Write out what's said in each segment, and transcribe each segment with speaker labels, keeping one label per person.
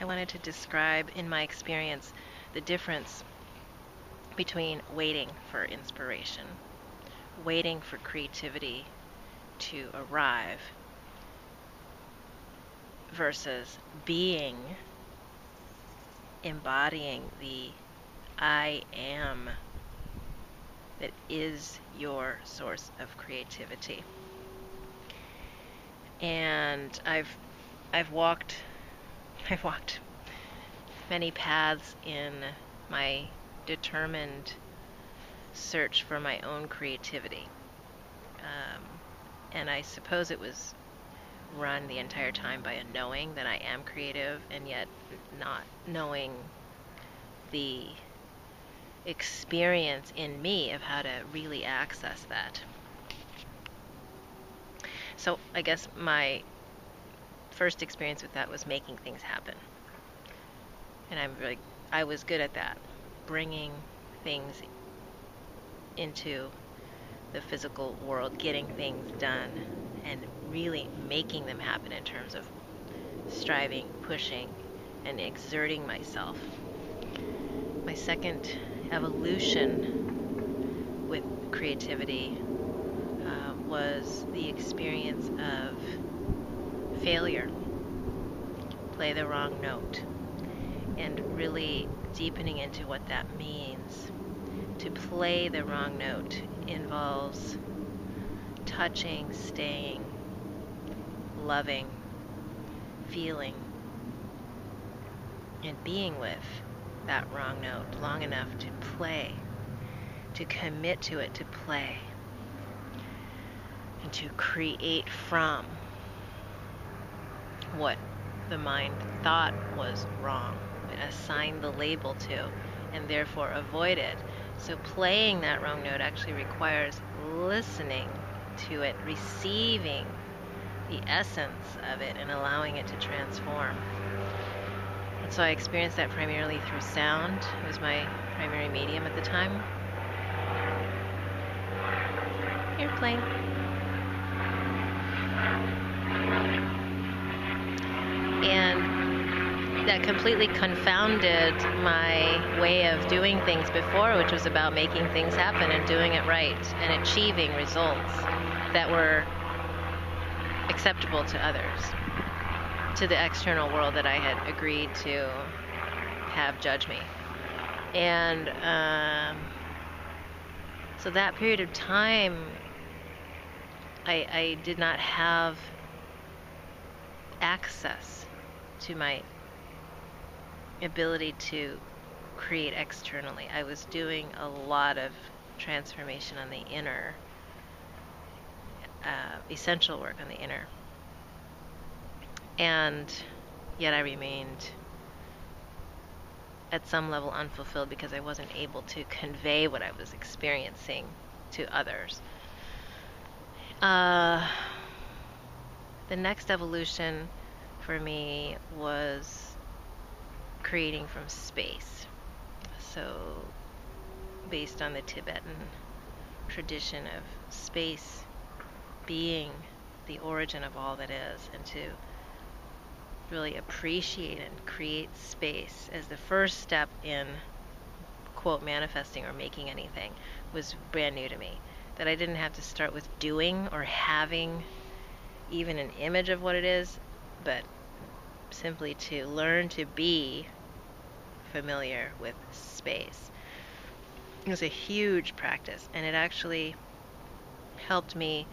Speaker 1: I wanted to describe, in my experience, the difference between waiting for inspiration, waiting for creativity to arrive, versus being, embodying the I am that is your source of creativity. And I've walked I've walked many paths in my determined search for my own creativity. Um, and I suppose it was run the entire time by a knowing that I am creative, and yet not knowing the experience in me of how to really access that. So I guess my first experience with that was making things happen. And I was good at that, bringing things into the physical world, getting things done, and really making them happen in terms of striving, pushing, and exerting myself. My second evolution with creativity was the experience of failure, play the wrong note, and really deepening into what that means. To play the wrong note involves touching, staying, loving, feeling, and being with that wrong note long enough to play, to commit to it, to play, and to create from what the mind thought was wrong, assign the label to, and therefore avoid it. So playing that wrong note actually requires listening to it, receiving the essence of it, and allowing it to transform. And so I experienced that primarily through sound. It was my primary medium at the time. Airplane. And that completely confounded my way of doing things before, which was about making things happen and doing it right and achieving results that were acceptable to others, to the external world that I had agreed to have judge me. And so that period of time, I did not have access to my ability to create externally. I was doing a lot of transformation on the inner, essential work on the inner. And yet I remained at some level unfulfilled because I wasn't able to convey what I was experiencing to others. The next evolution for me was creating from space. So based on the Tibetan tradition of space being the origin of all that is, and to really appreciate and create space as the first step in, quote, manifesting or making anything, was brand new to me. That I didn't have to start with doing or having even an image of what it is, but simply to learn to be familiar with space. It was a huge practice, and it actually helped me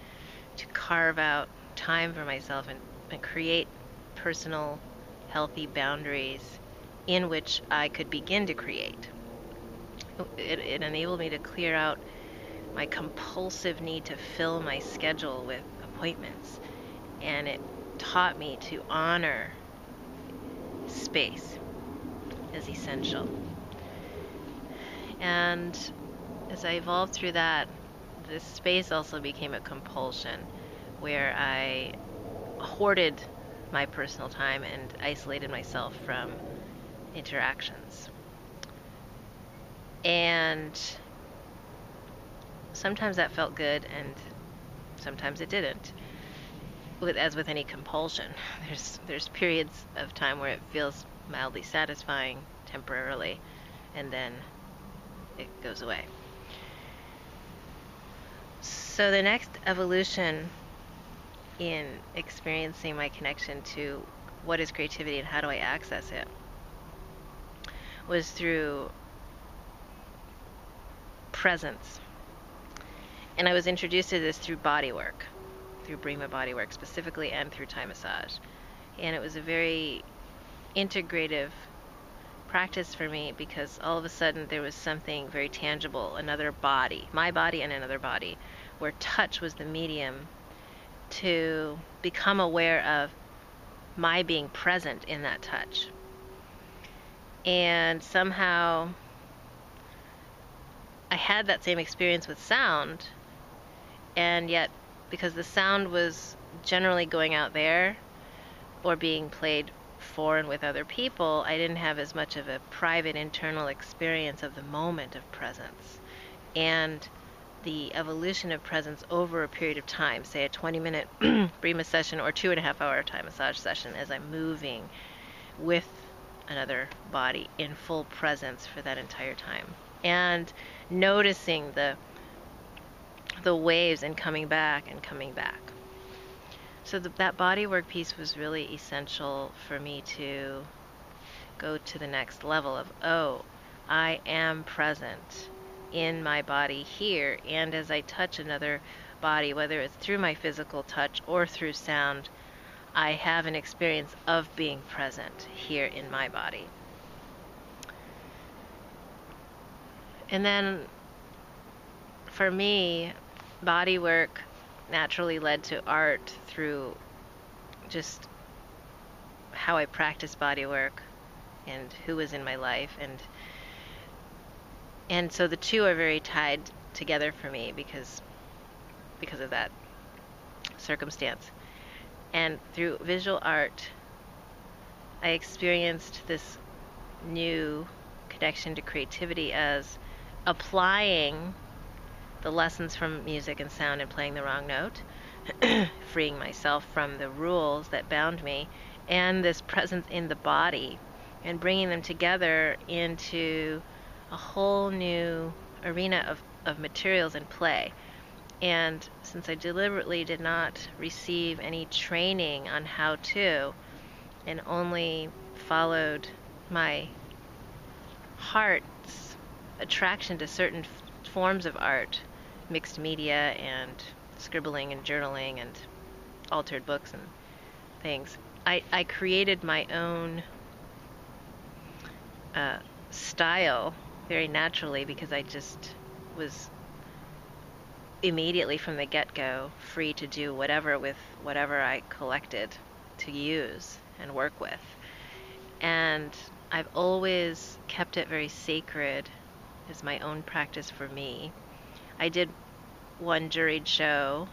Speaker 1: to carve out time for myself and create personal, healthy boundaries in which I could begin to create. It enabled me to clear out my compulsive need to fill my schedule with appointments, and it taught me to honor space as essential. And as I evolved through that, this space also became a compulsion where I hoarded my personal time and isolated myself from interactions. And sometimes that felt good, and sometimes it didn't. As with any compulsion, there's periods of time where it feels mildly satisfying temporarily, and then it goes away. So the next evolution in experiencing my connection to what is creativity and how do I access it was through presence. And I was introduced to this through body work, through Brima body work specifically, and through Thai massage. And it was a very integrative practice for me, because all of a sudden there was something very tangible, another body, my body and another body, where touch was the medium to become aware of my being present in that touch. And somehow I had that same experience with sound, and yet because the sound was generally going out there or being played for and with other people, I didn't have as much of a private internal experience of the moment of presence. And the evolution of presence over a period of time, say a 20-minute Brima session or 2.5-hour Thai massage session, as I'm moving with another body in full presence for that entire time, and noticing the waves and coming back and coming back. So that body work piece was really essential for me to go to the next level of, oh, I am present in my body here, and as I touch another body, whether it's through my physical touch or through sound, I have an experience of being present here in my body. And then for me, body work naturally led to art through just how I practiced body work and who was in my life, and so the two are very tied together for me because of that circumstance. And through visual art, I experienced this new connection to creativity as applying the lessons from music and sound and playing the wrong note, freeing myself from the rules that bound me, and this presence in the body, and bringing them together into a whole new arena of materials and play. And since I deliberately did not receive any training on how to, and only followed my heart's attraction to certain forms of art, mixed media and scribbling and journaling and altered books and things, I created my own style very naturally, because I just was immediately from the get-go free to do whatever with whatever I collected to use and work with. And I've always kept it very sacred as my own practice for me. I did one juried show,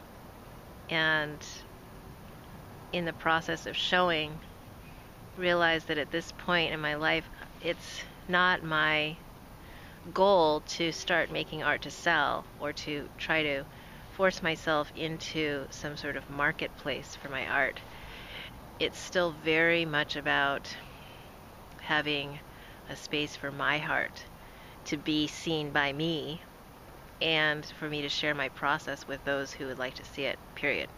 Speaker 1: and in the process of showing, realized that at this point in my life, it's not my goal to start making art to sell or to try to force myself into some sort of marketplace for my art. It's still very much about having a space for my heart to be seen by me, and for me to share my process with those who would like to see it, period.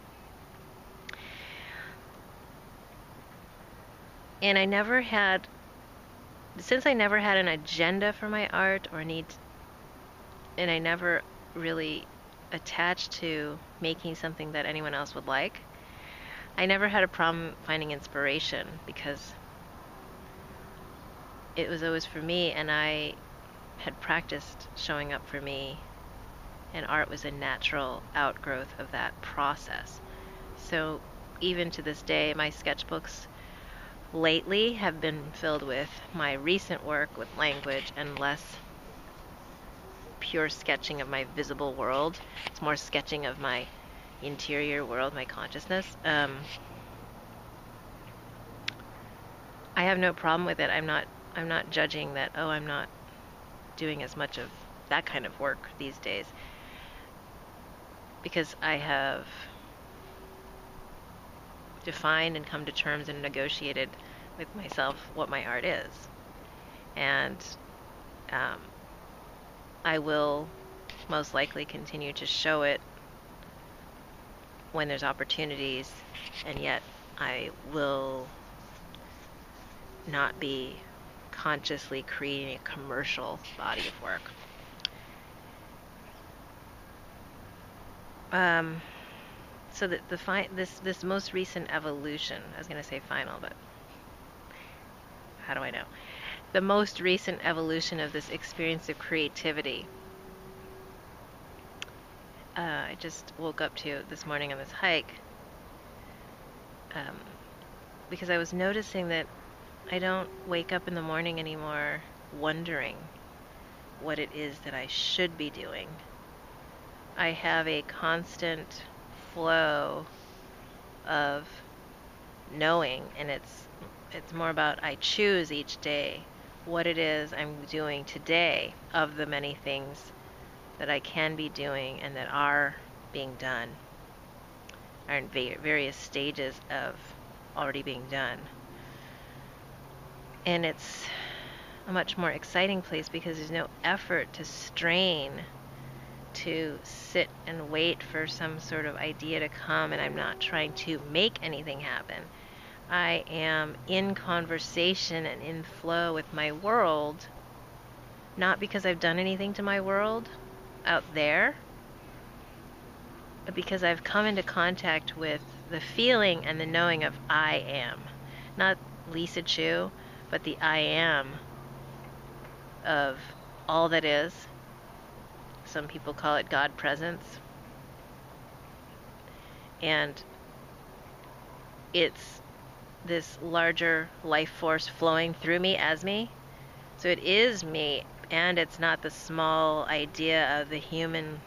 Speaker 1: And since I never had an agenda for my art or need, and I never really attached to making something that anyone else would like, I never had a problem finding inspiration, because it was always for me, and I had practiced showing up for me, and art was a natural outgrowth of that process. So even to this day, my sketchbooks lately have been filled with my recent work with language and less pure sketching of my visible world. It's more sketching of my interior world, my consciousness. I have no problem with it. I'm not judging that, oh, I'm not doing as much of that kind of work these days, because I have defined and come to terms and negotiated with myself what my art is. And I will most likely continue to show it when there's opportunities, and yet I will not be consciously creating a commercial body of work. So that this most recent evolution, I was going to say final, but how do I know? The most recent evolution of this experience of creativity. I just woke up to this morning on this hike because I was noticing that I don't wake up in the morning anymore wondering what it is that I should be doing. I have a constant flow of knowing, and it's more about I choose each day what it is I'm doing today of the many things that I can be doing and that are being done, are in various stages of already being done. And it's a much more exciting place because there's no effort to strain to sit and wait for some sort of idea to come, and I'm not trying to make anything happen. I am in conversation and in flow with my world, not because I've done anything to my world out there, but because I've come into contact with the feeling and the knowing of I am. Not Lisa Chu, but the I am of all that is. Some people call it God presence. And it's this larger life force flowing through me as me. So it is me, and it's not the small idea of the human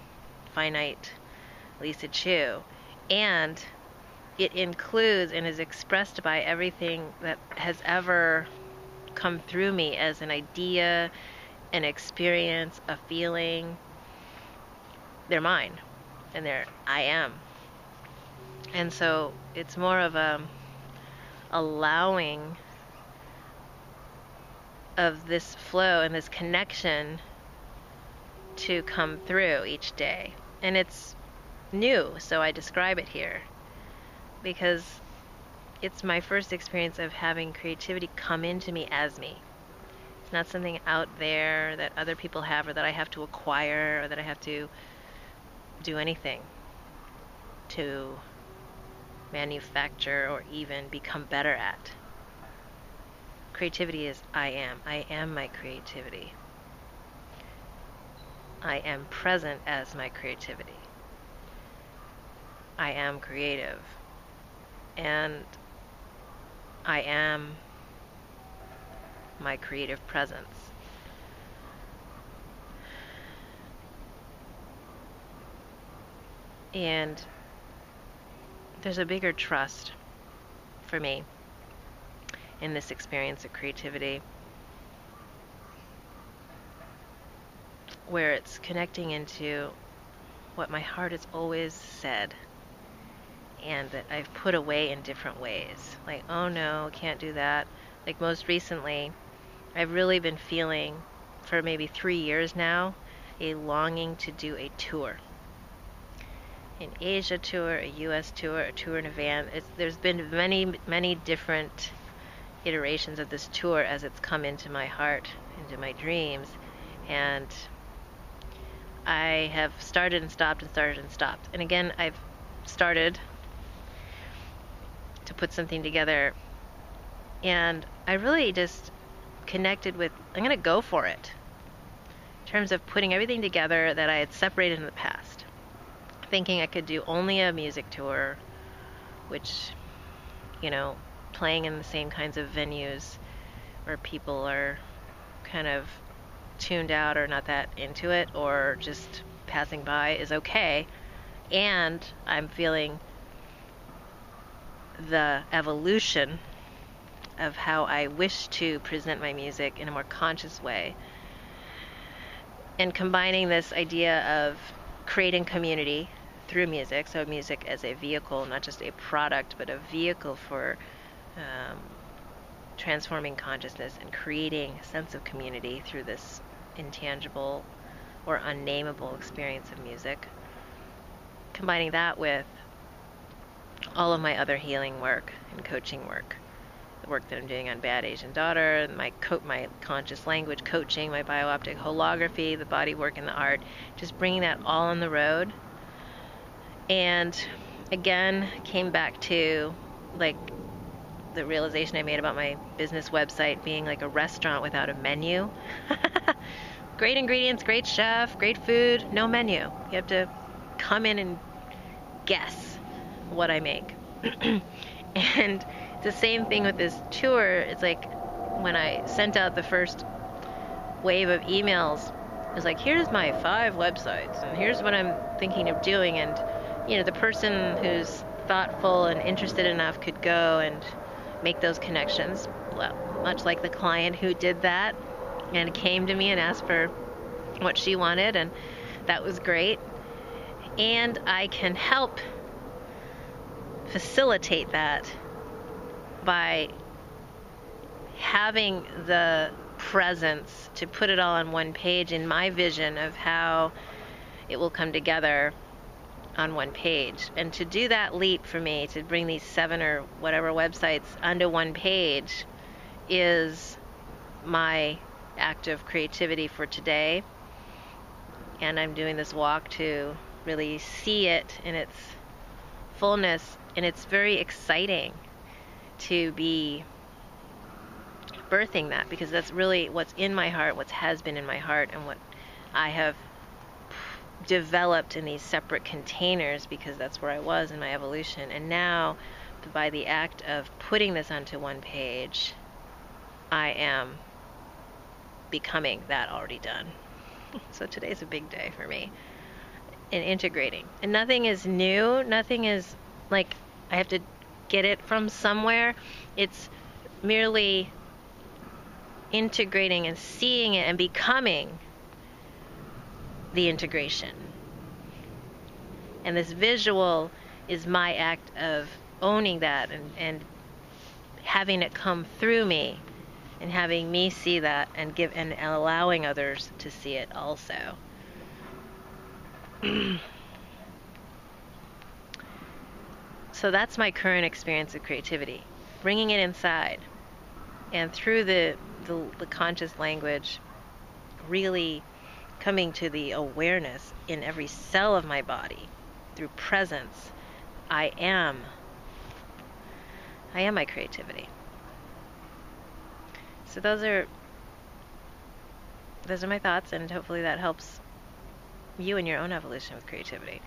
Speaker 1: finite Lisa Chu. And it includes and is expressed by everything that has ever come through me as an idea, an experience, a feeling. They're mine, and they're I am. And so it's more of a allowing of this flow and this connection to come through each day. And it's new, so I describe it here because it's my first experience of having creativity come into me as me. It's not something out there that other people have or that I have to acquire or that I have to do anything to manufacture or even become better at. Creativity is I am. I am my creativity. I am present as my creativity. I am creative. And I am my creative presence. And there's a bigger trust for me in this experience of creativity, where it's connecting into what my heart has always said and that I've put away in different ways. Like, oh no, can't do that. Like most recently, I've really been feeling for maybe 3 years now a longing to do a tour. An Asia tour, a US tour, a tour in a van. There's been many different iterations of this tour as it's come into my heart, into my dreams, and I have started and stopped and started and stopped. And again, I've started to put something together, and I really just connected with, I'm going to go for it, in terms of putting everything together that I had separated in the past, thinking I could do only a music tour, which, you know, playing in the same kinds of venues where people are kind of tuned out or not that into it or just passing by is okay. And I'm feeling the evolution of how I wish to present my music in a more conscious way, and combining this idea of creating community through music, so music as a vehicle, not just a product, but a vehicle for transforming consciousness and creating a sense of community through this intangible or unnameable experience of music. Combining that with all of my other healing work and coaching work, the work that I'm doing on Bad Asian Daughter, my conscious language coaching, my biooptic holography, the body work and the art, just bringing that all on the road. And again, came back to like the realization I made about my business website being like a restaurant without a menu. Great ingredients, great chef, great food, no menu. You have to come in and guess what I make. And it's the same thing with this tour. It's like when I sent out the first wave of emails, it was like, here's my 5 websites and here's what I'm thinking of doing. And, you know, the person who's thoughtful and interested enough could go and make those connections. Well, much like the client who did that and came to me and asked for what she wanted, and that was great. And I can help facilitate that by having the presence to put it all on one page in my vision of how it will come together on one page. And to do that leap for me, to bring these 7 or whatever websites onto one page, is my act of creativity for today. And I'm doing this walk to really see it in its fullness, and it's very exciting to be birthing that, because that's really what's in my heart, what has been in my heart, and what I have developed in these separate containers, because that's where I was in my evolution. And now, by the act of putting this onto one page, I am becoming that already done. So today's a big day for me in integrating. And nothing is new. Nothing is like I have to get it from somewhere. It's merely integrating and seeing it and becoming the integration. And this visual is my act of owning that and having it come through me, and having me see that and give and allowing others to see it also. So that's my current experience of creativity, bringing it inside, and through the conscious language, really coming to the awareness in every cell of my body through presence. I am my creativity. So those are my thoughts, and hopefully that helps you in your own evolution with creativity.